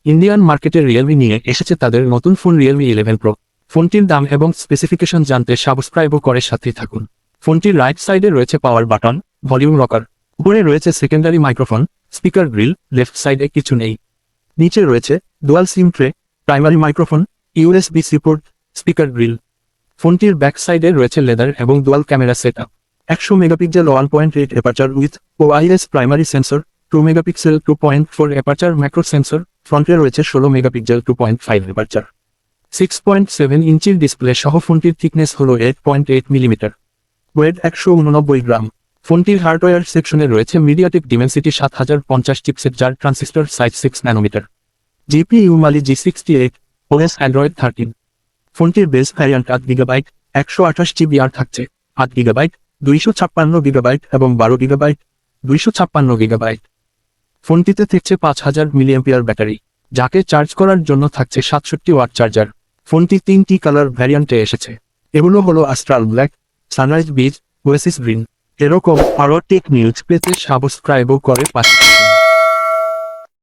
Indian মার্কেটে Realme নিয়ে এসেছে তাদের নতুন ফোন রিয়েলমি 11 প্রো। ফোনটির দাম এবং স্পেসিফিকেশন জানতে সাবস্ক্রাইবও করে সাথেই থাকুন। ফোনটির রাইট সাইডে রয়েছে পাওয়ার বাটন, ভলিউম রকার, উপরে রয়েছে secondary microphone, speaker grille, left সাইডে কিছু নেই। নিচে রয়েছে dual SIM tray, primary microphone, USB-C port, speaker grille. ফোনটির ব্যাক সাইডে রয়েছে লেদার এবং dual camera setup. 100 megapixel 1.8 aperture with OIS primary sensor, 2 megapixel 2.4 aperture macro sensor, ফ্রন্টে রয়েছে 16 মেগাপিক্সেল 2.5 অ্যাপারচার। 6.7 ইঞ্চির ডিসপ্লে সহ ফোনটির থিকনেস হল 8.8 মিলিমিটার। ওয়েট 189 গ্রাম। ফোনটির হার্ডওয়্যার সেকশনে রয়েছে মিডিয়াটেক ডিমেনসিটি 7050 চিপসেট, যার ট্রানজিস্টর সাইজ 6 ন্যানোমিটার। জিপিইউ মালি G68, ওএস অ্যান্ড্রয়েড 13। ফোনটির বেস ভ্যারিয়ান্ট 8 গিগাবাইট, 128 জিবি আর থাকছে 8 গিগাবাইট, 256 গিগাবাইট এবং 12 গিগাবাইট, 256 গিগাবাইট। ফোনটিতে থাকছে 5000 মিলিঅ্যাম্পিয়ার ব্যাটারি, যাকে চার্জ করার জন্য থাকছে 67 ওয়াট চার্জার। ফোনটি 3টি কালার ভ্যারিয়ান্টে এসেছে। এগুলো হলো Astral black, sunrise beach, Oasis green. এরকম আরও টেক নিউজ পেতে সাবস্ক্রাইবও করে পাশে।